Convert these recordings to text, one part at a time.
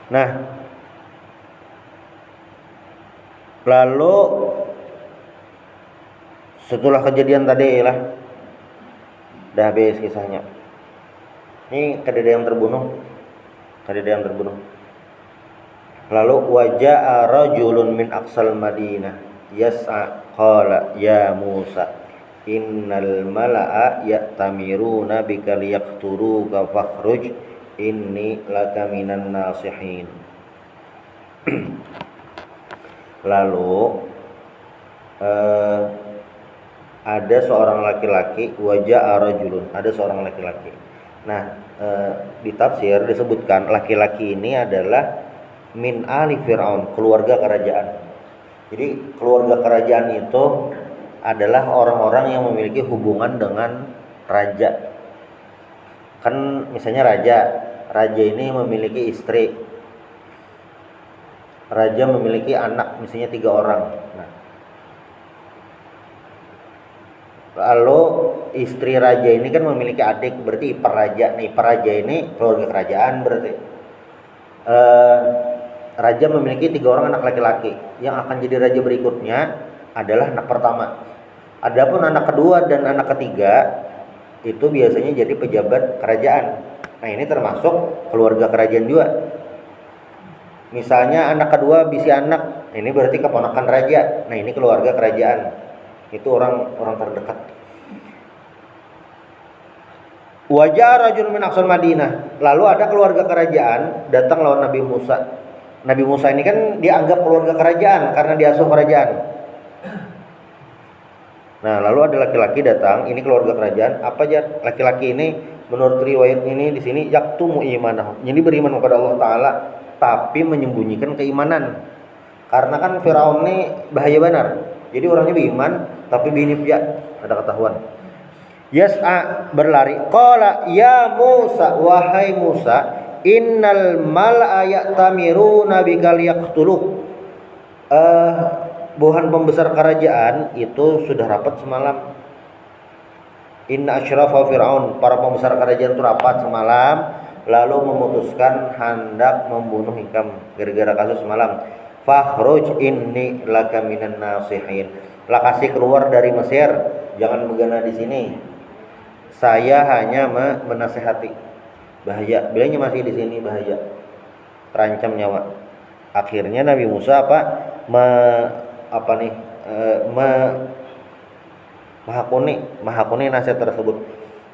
Nah, lalu setelah kejadian tadi lah, dah habis kisahnya. Ini kadeda yang terbunuh. Lalu waja'a rajulun min aqsal Madinah yas'a qala ya Musa innal mala'a ya'tamiruna bika liyaqtuluka fakhruj inni laka minan nasihin. Lalu ada seorang laki-laki, waja'a rajulun, ada seorang laki-laki. Nah, di tafsir disebutkan laki-laki ini adalah min ali Fir'aun, keluarga kerajaan. Jadi keluarga kerajaan itu adalah orang-orang yang memiliki hubungan dengan raja. Kan misalnya raja ini memiliki istri, raja memiliki anak, misalnya 3 orang. Nah, lalu istri raja ini kan memiliki adik, berarti ipar raja. Nah, ipar raja ini keluarga kerajaan berarti. Raja memiliki 3 orang anak laki-laki. Yang akan jadi raja berikutnya adalah anak pertama. Adapun anak kedua dan anak ketiga itu biasanya jadi pejabat kerajaan. Nah, ini termasuk keluarga kerajaan juga. Misalnya anak kedua bisi anak, ini berarti keponakan raja. Nah, ini keluarga kerajaan. Itu orang terdekat. Wajah rajul min aqsal Madinah. Lalu ada keluarga kerajaan datang lawan Nabi Musa. Nabi Musa ini kan dianggap keluarga kerajaan karena diasuh kerajaan. Nah, lalu ada laki-laki datang, ini keluarga kerajaan. Apa aja laki-laki ini menurut riwayat ini di sini yaktumu imanah. Jadi beriman kepada Allah Taala tapi menyembunyikan keimanan. Karena kan Firaun ini bahaya benar. Jadi orangnya beriman tapi binipja, ada ketahuan. Yas'a berlari. Qala ya Musa, wahai Musa, innal mal'a ya'tamiruna bika liyaqtuluh. Buhan pembesar kerajaan itu sudah rapat semalam. Inna asyrafa Fir'aun, para pembesar kerajaan itu rapat semalam, lalu memutuskan hendak membunuh Hikam gara-gara kasus semalam. Fakhruj inni laka minan nasihin. Lah kasih keluar dari Mesir, jangan begana di sini. Saya hanya menasehati. Bahaya, bilangnya masih di sini bahaya. Terancam nyawa. Akhirnya Nabi Musa mahakuni nasihat tersebut.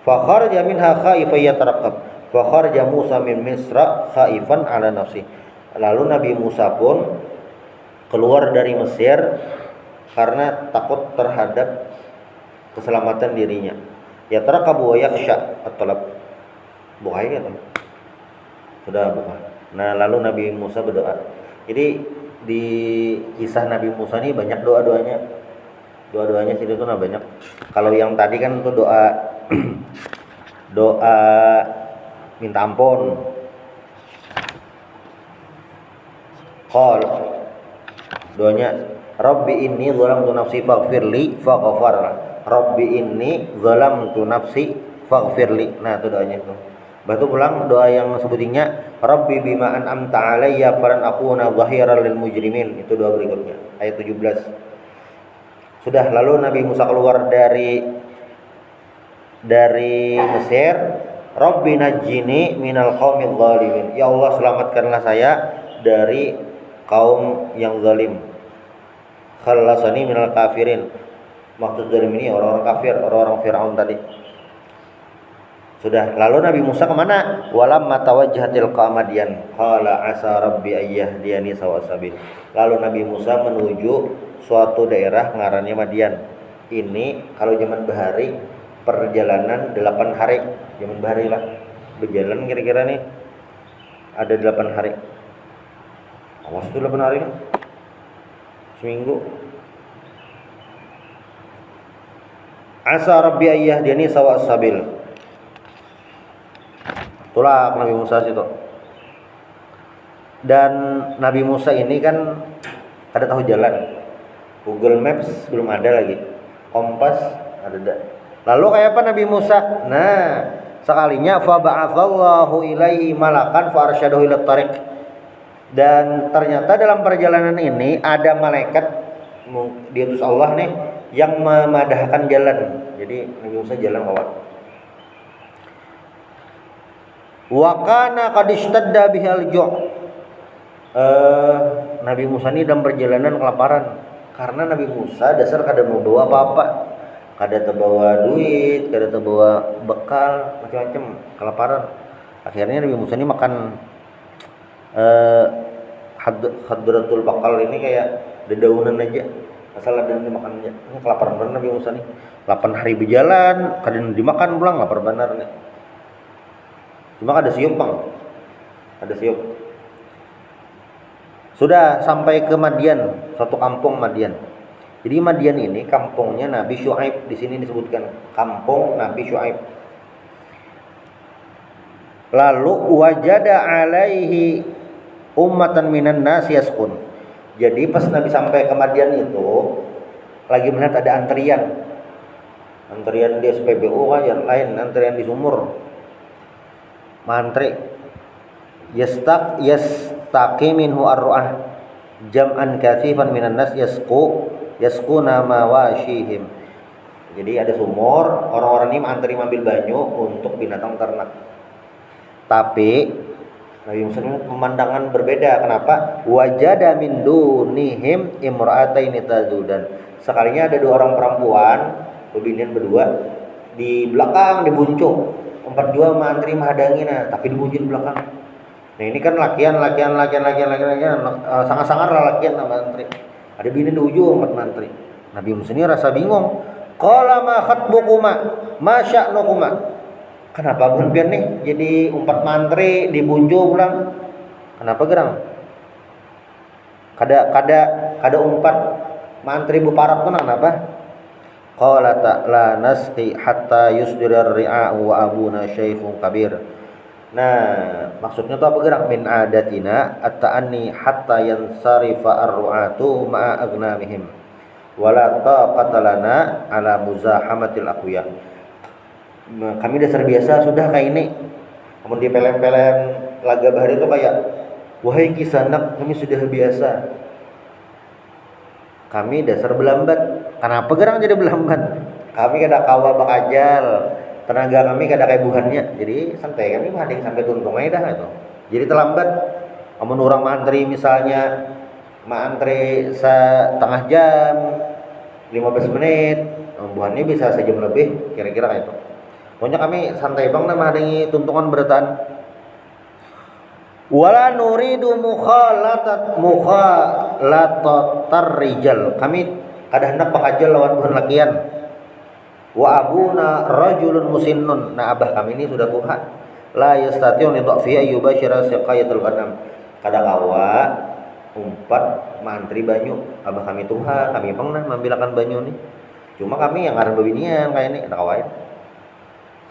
Fa kharaja minha khaifan yataraqqab. Fa kharaja Musa min Misra khaifan ala nafsi. Lalu Nabi Musa pun keluar dari Mesir karena takut terhadap keselamatan dirinya. Yataraqabu wa yakhsha at-talab. Bukai kan? Sudah bukan. Nah, lalu Nabi Musa berdoa. Jadi di kisah Nabi Musa ini banyak doa-doanya. Doa-doanya situ tuh banyak. Kalau yang tadi kan itu doa doa minta ampun. Qal doanya Rabbi inni zalamtu nafsi faghfirli faghfara. Rabbi inni zalamtu nafsi faghfirli. Nah, itu doanya itu. Batu pulang doa yang sebutnya Rabbi bima an'amta alayya falan akuna zahiran lil mujrimin. Itu doa berikutnya ayat 17. Sudah, lalu Nabi Musa keluar dari Mesir. Rabbi najjini minal qaumidz zalimin. Ya Allah, selamatkanlah saya dari kaum yang zalim. Khallasani minal kafirin. Maksud zalim ini orang-orang kafir, orang-orang Firaun tadi. Sudah, lalu Nabi Musa kemana? Walamma tawajjahatil Madian qala asa rabbi ayyahdiyani sawasabil. Lalu Nabi Musa menuju suatu daerah ngarannya Madian. Ini kalau zaman bahari perjalanan 8 hari. Zaman bahari lah. Berjalan kira-kira nih ada 8 hari. Awas itu 8 hari nih. Seminggu. Asa rabbi ayyahdiyani sawasabil. Itulah Nabi Musa situ. Dan Nabi Musa ini kan ada tahu jalan. Google Maps belum ada lagi. Kompas ada. Lalu kayak apa Nabi Musa? Nah, sekalinya fa ba'atsallahu ilaihi malakan fa arsyadahu ila tariq. Dan ternyata dalam perjalanan ini ada malaikat diutus Allah nih yang memadahkan jalan. Jadi Nabi Musa jalan lewat. Wa kana qad ishtadda bihal ju'. Nabi Musa ini dalam perjalanan kelaparan karena Nabi Musa dasar kada mau bawa apa-apa. Kada terbawa duit, kada terbawa bekal, macam-macam, kelaparan. Akhirnya Nabi Musa ini makan hadratul bakal ini kayak dedaunan aja, asal ada yang dimakan aja. Ini kelaparan benar Nabi Musa nih. 8 hari berjalan, kada dimakan pulang, lapar benar nih. Cuma ada siup bang, ada siup. Sudah sampai ke Madian, suatu kampung Madian. Jadi Madian ini kampungnya Nabi Syuaib, di sini disebutkan kampung Nabi Syuaib. Lalu wajada alaihi ummatan minan nas yaskun. Jadi pas Nabi sampai ke Madian itu lagi melihat ada antrian. Antrian di SPBU kan yang lain, antrian di sumur. Mantri yastaqi minhu ar-ru'ah jam'an katsifan minan nas yaskuna mawashihim. Jadi ada sumur, orang-orang ini antri ambil banyu untuk binatang ternak. Tapi Nabi Musa ini pemandangan berbeda. Kenapa? Wajada min dunihim imra'ataini tazudan. Sekalinya ada 2 orang perempuan, bebinian berdua di belakang dibuncung. 42 mantri menghadangi tapi dibuncung di belakang. Nah ini kan lakian sangat-sangat lakian sama mantri. Ada bini di ujung 4 mantri. Nabi Musa ini rasa bingung. Qala ma khatbukuma ma sya'nukuma. Kenapa berpian nih jadi 4 mantri dibunjuk pulang? Kenapa gerang? Kada 4 mantri buparat pun kenapa? Qala la nasqi hatta yusdirar ri'a'u wa abuna syaikhun kabir. Nah, maksudnya itu apa gerak min adatina at-ta'anni hatta yansarifa ar-ru'atu ma'a aghnamihim wala taqata lana ala muzahamatil aqwiya. Nah, kami dasar biasa sudah kayak ini. Namun di pelem-pelem laga bahari itu kayak wahai kisanak, kami sudah biasa. Kami dasar belambat. Kenapa gerang jadi belambat? Kami kada kawa bakajal. Tenaga kami kada kayak buhannya, jadi santai kami mending sampai tuntung aja dah itu. Jadi terlambat. Amun orang mantri misalnya mantri setengah jam, 15 menit, buhannya bisa sejam lebih, kira-kira kayak itu. Pokoknya kami santai bang nah mending tuntungan beratan. Wala nuridu mukhalatar rijal. Kami kada hendak bakajal lawan buhan lakian. Wa abuna rajulun musinnun. Nah abah kami ini sudah tua, la yastati'u li dha'fi yubashira siqayatul ghanam. Kada kawa umpat mantri banyu. Abah kami tua, kami pernah membilakan banyu nih. Cuma kami yang ngaran bebinian kayak ini kada kawain.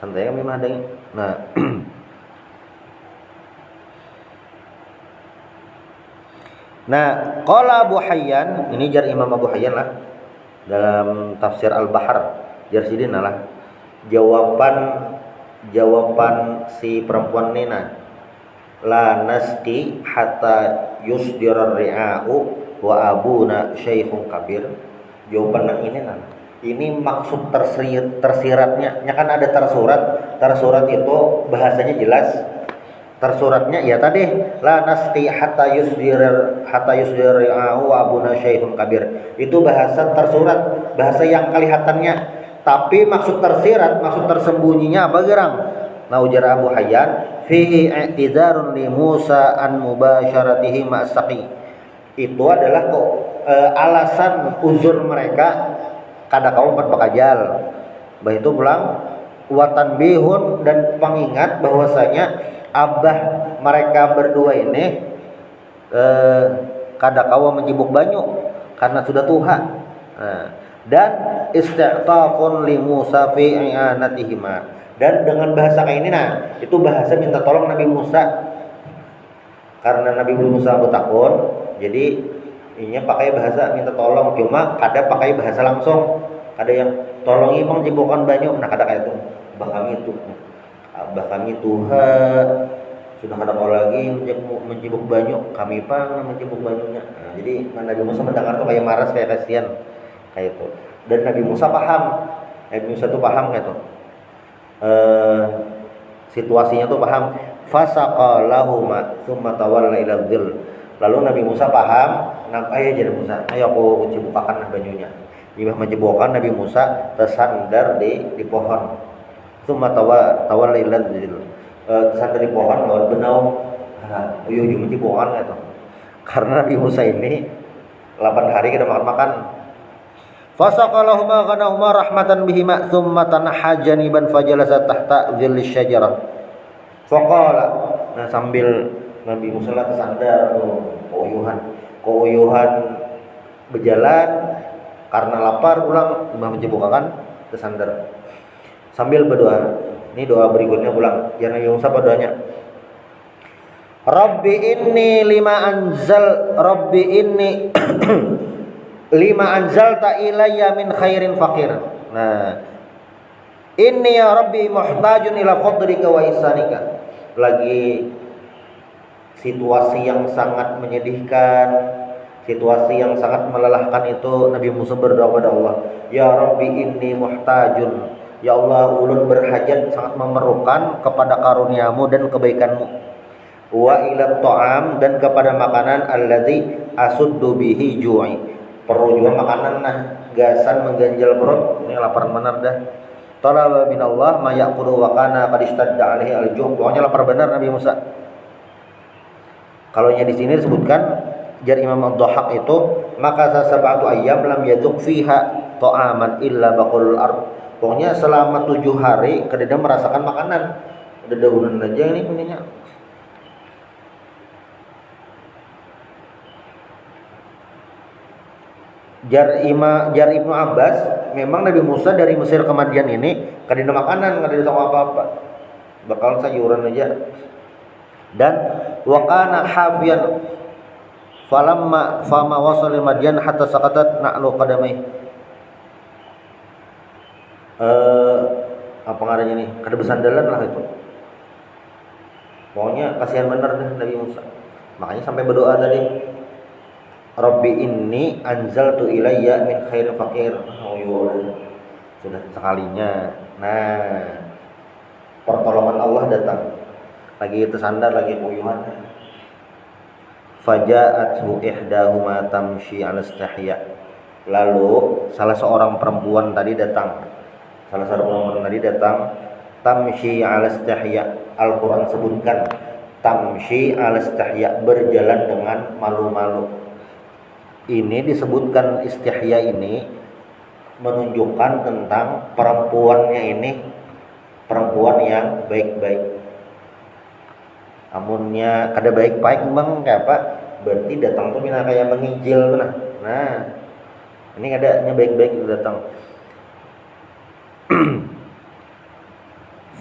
Santai kami mah adanya. Nah Nah, qala Abu Hayyan, ini jar Imam Abu Hayyan lah dalam tafsir Al-Bahr. Jarsidin lah jawaban si perempuan nina la nasqi hatta yusdirar ri'a'u wa abuna syaikhun kabir. Jawaban yang ini ini maksud tersiratnya kan ada tersurat itu bahasanya jelas. Tersuratnya ya tadi la nasqi hatta yusdirar ri'a'u wa abuna syaikhun kabir. Itu bahasa tersurat, bahasa yang kelihatannya. Tapi maksud tersirat, maksud tersembunyinya apa gerang? Nah ujar Abu Hayyan, fihi i'tidzarun li Musa an mubasyaratihi ma'as-saqi. Itu adalah alasan uzur mereka kada kau empat bakajal. Bah itu pulang watan bihun dan pengingat bahwasanya abah mereka berdua ini kada kau menjibuk banyu karena sudah tua. Dan isti'taqun li Musa fi i'anatihima. Dan dengan bahasa kayak ini itu bahasa minta tolong Nabi Musa. Karena Nabi Musa bertakun, jadi ini pakai bahasa minta tolong, cuma kada pakai bahasa langsung. Ada yang tolongi bang jibokan banyu, nah kada kayak itu. Bah kami Tuhan sudah kada mau lagi mencibuk banyu, kami pang mencibuk banyunya. Nah, jadi Nabi Musa mendengar tuh kayak maras, kayak kasihan kayak itu. Dan Nabi Musa paham, Nabi Musa tuh paham kayak itu, situasinya tuh paham. Fasaqa lahuma tsumma tawalla ila dzil. Lalu Nabi Musa paham, ayo jadi Musa, ayo aku cibukakan banyunya. Jika mencibukkan, Nabi Musa tersandar di pohon. Tsumma tawalla ila dzil. Tersandar di pohon lawan benau. Uyuh mencibukkan gitu. Karena Nabi Musa ini 8 hari kita makan-makan. Fasaqalahuma ghanahuma rahmatan bihima thumma tanaha janiban fajalasa tahta dhillis syajarah. Faqala. Nah, sambil Nabi Musa tersandar keuyuhan berjalan karena lapar ulang mencibukkan tersandar sambil berdoa. Ini doa berikutnya ulang. Ya Nabi Musa doanya. Rabbi inni lima anzalta ilayya min khairin faqir. Nah, inni ya Rabbi muhtajun ila fadlika wa ihsanika. Lagi situasi yang sangat menyedihkan, situasi yang sangat melelahkan itu, Nabi Musa berdoa kepada Allah, ya Rabbi inni muhtajun, ya Allah ulun berhajat, sangat memerlukan kepada karuniamu dan kebaikanmu, wa ila ta'am, dan kepada makanan alladzi asuddu bihi ju'i, perlu juga makanan nah gasan mengganjal perut, ini lapar benar dah. Talaba binallah ma yaqulu wa kana qad istadda alaihi al-ju', pokoknya lapar benar Nabi Musa. Kalau di sini disebutkan jar Imam Ad-Dhahhak itu, maka sab'atu ayyam lam yaduk fiha ta'aman illa baqul ard. Pokoknya selama 7 hari kededa merasakan makanan. Ada daunan aja ini punya. Jar Ibnu Abbas, memang Nabi Musa dari Mesir ke Madian ini kadeda makanan, kadeda sama apa-apa. Bakal sayuran aja. Dan wakana hafiyan fama wasal Madian hatta sakatat na'lu qadamai. Apa ngaranya nih? Kada besandalan lah itu. Pokoknya kasihan bener deh Nabi Musa. Makanya sampai berdoa tadi, Rabbi inni anzaltu ilayya min khairin faqir. Sudah sekalinya. Nah, pertolongan Allah datang. Lagi tersandar, lagi kuyuhan. Faja'athu ihdahuma tamshi 'ala istihya. Lalu salah seorang perempuan tadi datang. Tamshi 'ala istihya. Al-Qur'an sebutkan tamshi 'ala istihya, berjalan dengan malu-malu. Ini disebutkan istihya ini menunjukkan tentang perempuannya ini perempuan yang baik-baik. Amunnya kada baik-baik bang kayak apa? Berarti datang tuh mina kayak mengijil tuh nah. Ini kadanya baik-baik itu datang.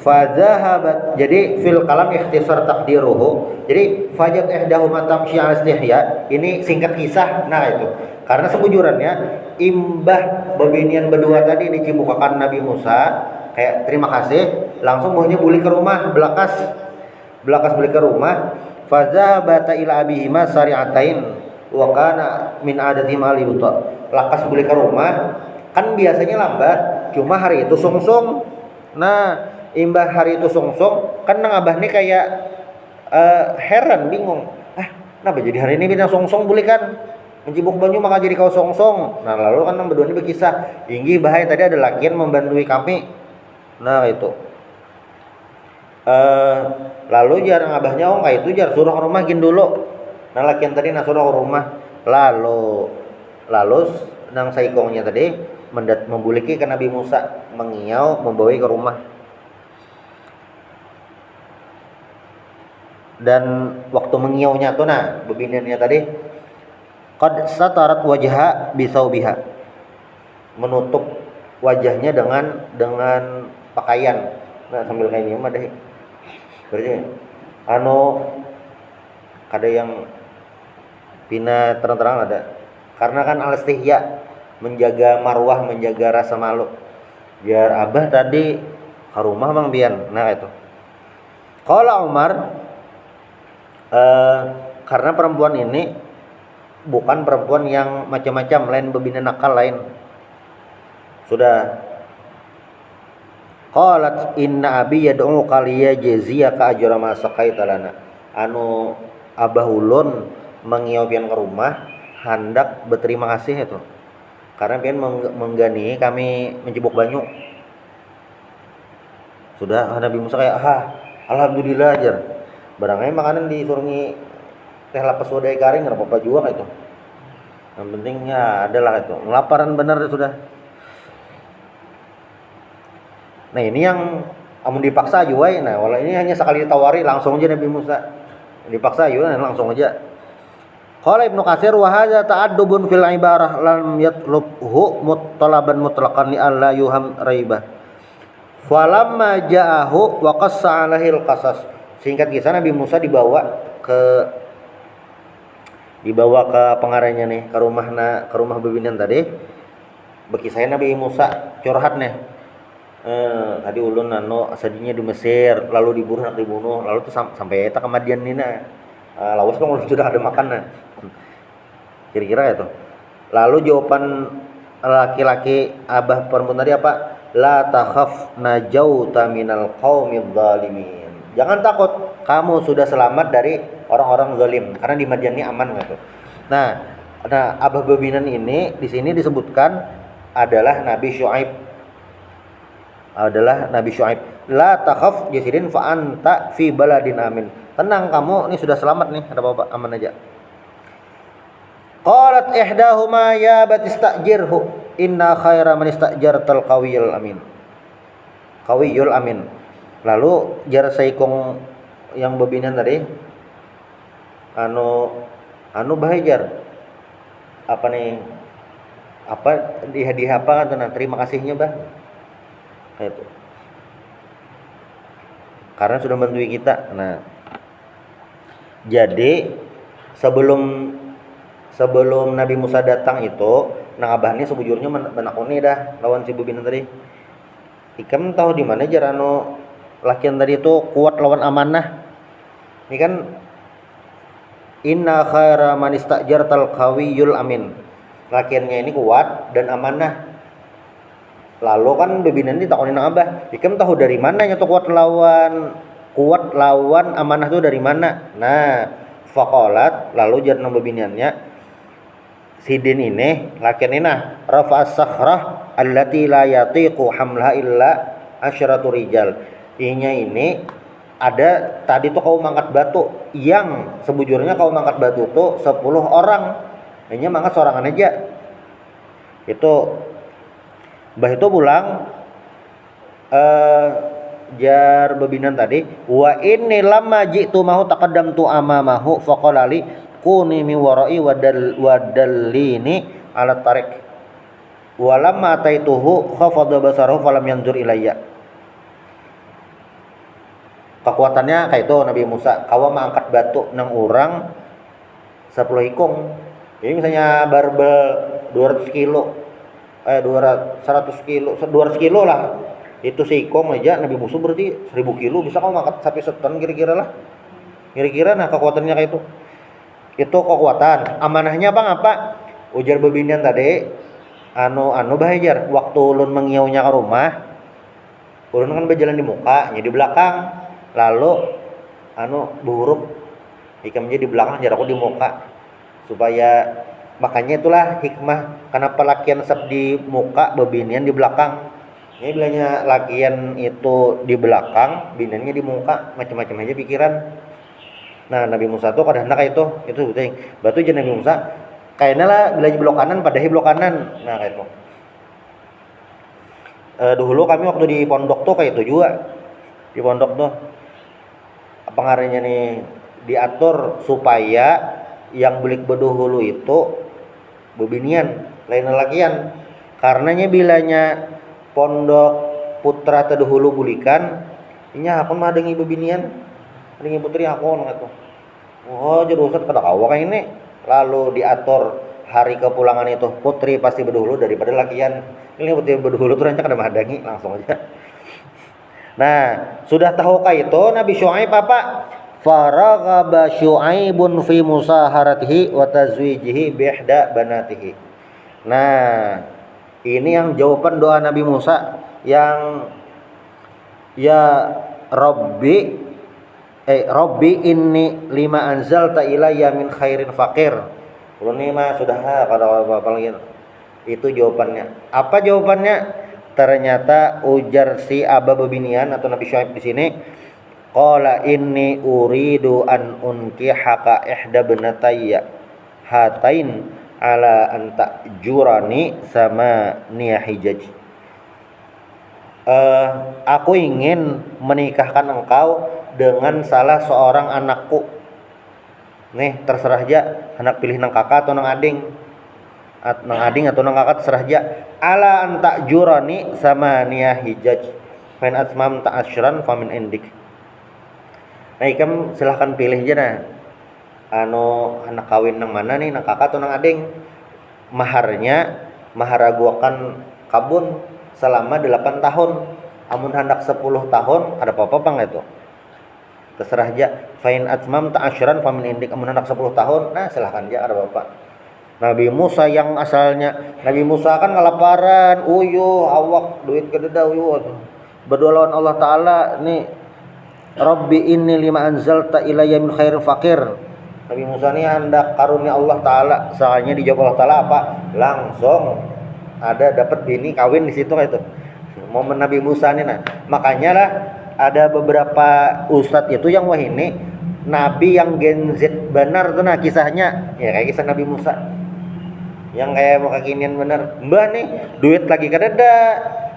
Fadhahabat, jadi fil kalam ikhtisar takdiruhu. Jadi fajat ihdahuma tamshi 'ala istihya, ini singkat kisah. Nah itu karena sebujurannya imbah babinian berdua tadi dicibukakan Nabi Musa kayak terima kasih, langsung maunya buli ke rumah belakas beli ke rumah. Fadhabata ila abihima sari'atain wa kana min adatihim al-yuta. Lakas beli ke rumah kan biasanya lambat, cuma hari itu sungsung. Nah imbah hari itu sungsung kan nang abah nih kayak heran bingung, kenapa jadi hari ini bintang sungsung boleh kan mencibuk banyu maka jadi kau sungsung. Nah lalu kan nang berdua ini berkisah, inggi bahaya tadi ada lakian membantui kami. Nah itu lalu jarang abahnya enggak itu jar suruh ke rumah gin dulu. Nah lakian tadi nak suruh ke rumah, lalu nang saikongnya tadi membuliki ke Nabi Musa, mengiau membawa ke rumah. Dan waktu mengiaunya tuh nah bebiniannya tadi qad satarat wajha bisaubiha, menutup wajahnya dengan pakaian. Nah sambil kayak ini mah deh berarti kada yang pina terang-terang ada, karena kan al-istihya menjaga marwah, menjaga rasa malu. Biar abah tadi ke rumah Mang Bian. Nah itu qala Umar, eh, karena perempuan ini bukan perempuan yang macam-macam, lain bebina nakal lain. Sudah qalat inna abi yad'u kaliya jaziyaka ajra ma saqaita lana. Anu abah ulun mengiau pian ke rumah hendak berterima kasih itu. Karena pian menggani kami mencibuk banyu. Sudah Nabi Musa kayak alhamdulillah aja. Barangnya makanan disurungi teh lapas wadai garing enggak apa-apa juga itu. Yang penting ya adalah itu. Ngelaparan bener sudah. Nah ini yang amun dipaksa aja wae. Nah walau ini hanya sekali ditawari langsung aja Nabi Musa. Dipaksa aja langsung aja. Qala Ibnu Katsir wa hadza ta'addubun fil ibarah lam yatlubhu muttalaban mutlaqan li alla yuham raibah. Falamma ja'ahu wa qassa 'alaihil qasas. Singkat kisah Nabi Musa dibawa ke pengarahnya nih, ke rumah bebinan tadi. Bekisahnya Nabi Musa curhat nih. Tadi ulun asadinya di Mesir, lalu dibunuh, lalu tuh sampai eta ke Madian nina. Lawas kan ulun sudah ada makan nah. Kira-kira itu. Lalu jawaban laki-laki abah perempuan tadi apa? La takhaf najauta minal qaumidz zalimin. Jangan takut, kamu sudah selamat dari orang-orang zalim karena di Madian ini aman gitu. Nah, abah bebinan ini di sini disebutkan adalah Nabi Syuaib. La takhaf jasirin fa anta fi baladin amin. Tenang kamu, ini sudah selamat nih, ada apa-apa, aman aja. Qalat ihdahuma ya batistajirhu inna khaira man istajartal qawiyul amin. Qawiyul amin. Lalu jar saikong yang bebinan tadi anu bahajar apa nih, apa hadiah apa kan tuh, terima kasihnya bah itu karena sudah bantu kita. Nah jadi sebelum Nabi Musa datang itu nang abahnya sebujurnya menakoni dah lawan si bebinan tadi. Ikam tahu di mana jar lakian tadi itu kuat lawan amanah. Ini kan inna khaira man istajartal qawiyul amin. Lakiannya ini kuat dan amanah. Lalu kan bebinan ditakonin abah, ikam tahu dari mana nya tuh kuat lawan amanah tuh dari mana? Nah, faqalat lalu jar nang bebinannya sidin ini lakian ini rafa'as sakhrah allati la yatiqu hamlaha illa asyratu rijal. Inya ini ada tadi tuh kau mangkat batu yang sebujurnya kau mangkat batu tuh 10 orang. Ini mangkat sorangan aja. Itu bah itu pulang jar bebinan tadi wa inni lamma jitu mahu taqaddamtu amamahu faqala li kuni mi warai wadallini ala tarik wa lamma ataituhu khafadha basarahu falam yanzur ilayya. Kekuatannya kayak itu Nabi Musa kawa mengangkat batu nang orang 10 ikung. Ini misalnya barbel 200 kilo 100 kilo 200 kilo lah itu si ikung aja Nabi Musa berarti 1000 kilo bisa kau ngangkat sampai seton kira-kira lah. Kira-kira nah kekuatannya kayak itu. Itu kekuatan. Amanahnya bang apa? Ujar bebinan tadi anu bahajar waktu ulun mengiaunya ke rumah. Ulun kan berjalan di muka, di belakang. Lalu buruk hikamnya di belakang jarakku di muka supaya makanya itulah hikmah kenapa lakian sep di muka bebinian di belakang. Ini bilangnya lakian itu di belakang biniannya di muka macam-macam aja pikiran. Nah Nabi Musa tuh kadang kayak itu penting batu aja Nabi Musa kayaknya lah bilangnya blok kanan padahi blok kanan. Nah kayak itu dulu kami waktu di pondok tuh kayak itu juga di pondok tuh pengarahnya nih diatur supaya yang belik beduhulu itu bebinian lain lakian karenanya bilanya pondok putra teduhulu bulikan inya akon mah dengi bebinian dengi putri akon gitu. Oh jadi usat kada kawa kayak ini lalu diatur hari kepulangan itu putri pasti beduhulu daripada lakian. Ini putri beduhulu tuh rancak ada mahadangi langsung aja. Nah, sudah tahukah itu Nabi Syuaib apa? Faraghaba Syuaibun fi musaharatihi wa tazwijihi bi ihda banatihi. Nah, ini yang jawaban doa Nabi Musa yang ya Rabbi inni lima anzalta ilayya min khairin faqir. Ulun ini mah sudah kalau apa lagi. Itu jawabannya. Apa jawabannya? Ternyata ujar si Aba Babinian atau Nabi Syuaib di sini, qala inni uridu an unkihaka ihda binatayya hatain ala an ta'jurani sama niyahijaj. Aku ingin menikahkan engkau dengan salah seorang anakku. Nih terserah aja, anak pilih nang kakak atau nang ading. Nang ading atau nang kakak terserah aja. Ala an ta'jurani sama niyahijaj. Fain atmam ta'asyran famin indik. Nah, ikam silahkan pilih aja nah. Anak kawin nang mana nih, nang kakak atau nang ading? Maharnya maharaguakan kabun selama 8 tahun. Amun hendak 10 tahun ada apa-apa bang itu? Terserah aja. Fain atmam ta'asyran famin indik. Amun hendak 10 tahun, nah silahkan aja ada apa-apa. Nabi Musa yang asalnya Nabi Musa kan ngelaparan, uyuh awak duit kededa uyuh. Berdoa lawan Allah Taala nih, Rabbi inni lima anzalta ilayya min khairin faqir. Nabi Musa ini hendak karunia Allah Taala, soalnya dijawab Allah Taala apa? Langsung ada dapat bini kawin di situ itu. Momen Nabi Musa ini nah. Makanya lah ada beberapa ustadz itu yang wah ini nabi yang Gen Z benar tuh nah kisahnya. Ya kayak kisah Nabi Musa. Yang kayak mau kekinian bener. Mbah nih duit lagi kadada,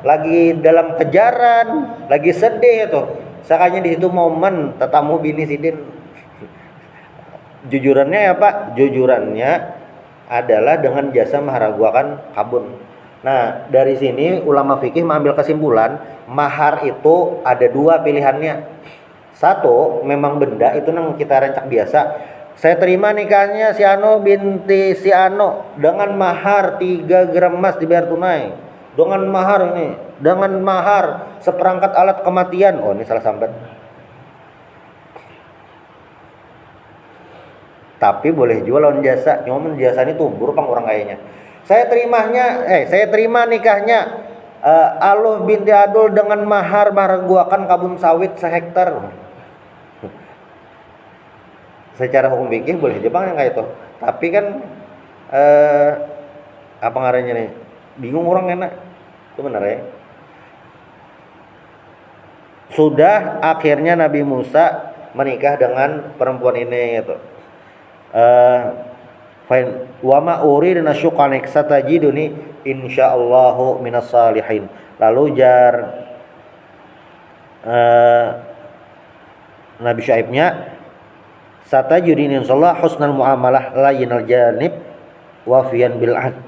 lagi dalam kejaran, lagi sedih itu. Sakanya di situ momen tetamu bini sidin. Jujurannya ya Pak, jujurannya adalah dengan jasa maharaguakan kabun. Nah, dari sini ulama fikih mengambil kesimpulan, mahar itu ada dua pilihannya. Satu, memang benda itu nang kita rencak biasa. Saya terima nikahnya si Ano binti si Ano dengan mahar 3 gram emas dibayar tunai. Dengan mahar ini, dengan mahar seperangkat alat kematian. Oh, ini salah sambat. Tapi boleh jual lawan jasa. Cuma jasa ini tumbur pang orang kayaknya. Saya terima nikahnya Aloh binti Adul dengan mahar guakan kabun sawit sehektar. Secara hukum fikih boleh aja bang yang kayak itu. Tapi kan apa ngarannya nih? Bingung orang enak. Itu benar ya. Sudah akhirnya Nabi Musa menikah dengan perempuan ini gitu. Wa ma uridu nasyuqanik satajiduni insyaallahu minas salihin. Lalu jar Nabi Syuaibnya satajiduni insyaallah husnal muamalah layyinal janib wafiyan bil ahd.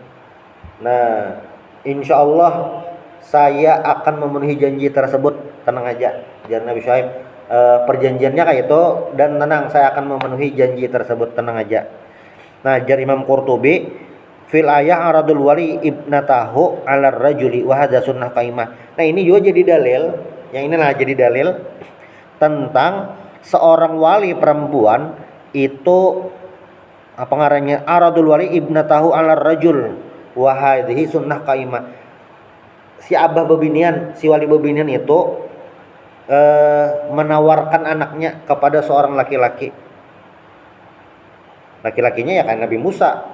Nah, insyaallah saya akan memenuhi janji tersebut, tenang aja jar Nabi Syuaib. Perjanjiannya kayak itu dan tenang saya akan memenuhi janji tersebut, tenang aja. Nah, jar Imam Qurtubi fil ayah aradul wali ibnatahu 'ala rajuli wa hadza sunnah qaimah. Nah, ini juga jadi dalil, yang inilah jadi dalil tentang seorang wali perempuan itu apa ngarannya aradul wali ibnatahu 'ala rajul wa hadhihi sunnah qaimah. Si abah babinian, si wali babinian itu menawarkan anaknya kepada seorang laki-laki. Laki-lakinya ya kan Nabi Musa.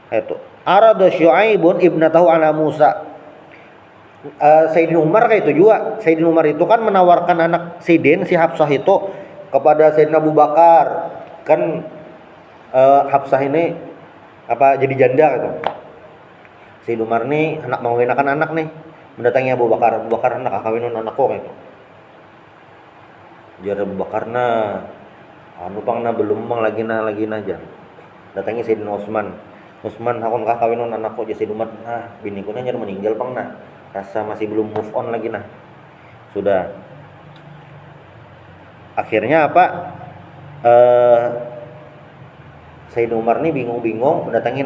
Itu. Arada Syuaibun ibnatahu ala Musa. Sayyidina Umar kayak itu juga. Sayyidina Umar itu kan menawarkan anak Sidin si Hafsah itu kepada Sayyidina Abu Bakar. Kan Hafsah ini apa jadi janda gitu. Sayyidina Umar nih anak mau ngawinakan anak nih. Mendatangi Abu Bakar. Abu Bakar anak kawinin anakku gitu. Jar Abu Bakar anu pangna belum bang lagi aja. Datangi Sayyidina Utsman aku kah kawinon anakku jadi Sayyidina Umar biniku nya meninggal pangna rasa masih belum move on lagi sudah akhirnya apa Sayyidina Umar nih bingung mendatangi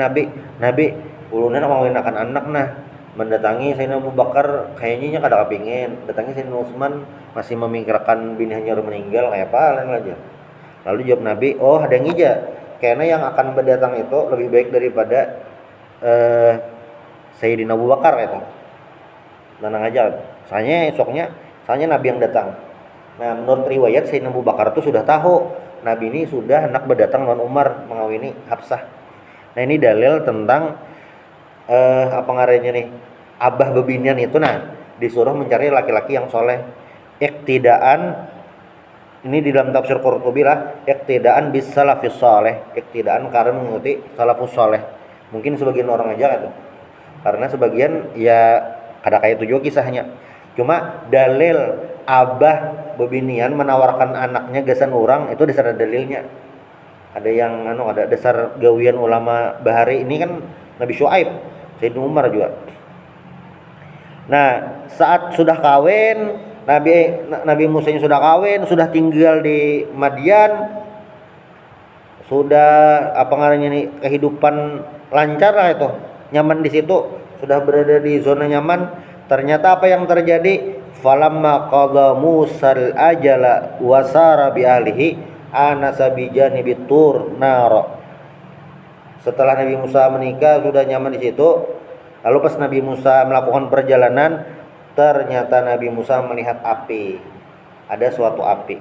Nabi ulunnya mau ngawinakan anak mendatangi Sayyidina Abu Bakar kayaknya kada kepingin datangi Sayyidina Utsman masih memikirkan bininya meninggal kayak apa lain aja Lalu jawab Nabi, oh ada yang ija, karena yang akan berdatang itu lebih baik daripada Sayyidina Abu Bakar itu. Tenang aja, soalnya Nabi yang datang. Nah menurut riwayat Sayyidina Abu Bakar itu sudah tahu Nabi ini sudah hendak berdatang lawan Umar mengawini Hafsah. Nah ini dalil tentang apa ngarannya nih, abah bebinian itu disuruh mencari laki-laki yang soleh. Iktidaan, ini di dalam tafsir Qurtubi lah, iktidaan bis salafis soleh, iktidaan karena mengikuti salafus soleh. Mungkin sebagian orang aja gitu, karena sebagian ya ada kayak itu juga kisahnya. Cuma dalil abah bebinian menawarkan anaknya gasan orang itu dasar dalilnya. Ada yang ada dasar gawian ulama bahari ini kan Nabi Syuaib, Sayyidina Umar juga. Nah, saat sudah kawin, Nabi Musa yang sudah kawin, sudah tinggal di Madian, sudah apa namanya nih, kehidupan lancar lah itu, nyaman di situ, sudah berada di zona nyaman. Ternyata apa yang terjadi? Falamma qada Musal ajala wasara bi ahlihi anasa bi janibi tur nar. Setelah Nabi Musa menikah sudah nyaman di situ, lalu pas Nabi Musa melakukan perjalanan, ternyata Nabi Musa melihat api. Ada suatu api.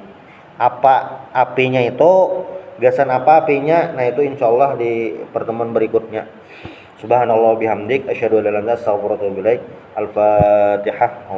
Apa apinya itu? Gasan apa apinya? Nah itu insyaallah di pertemuan berikutnya. Subhanallah bihamdik asyhadu an la ilaha illa anta astaghfiruka wa atubu ilaik. Al-Fatihah.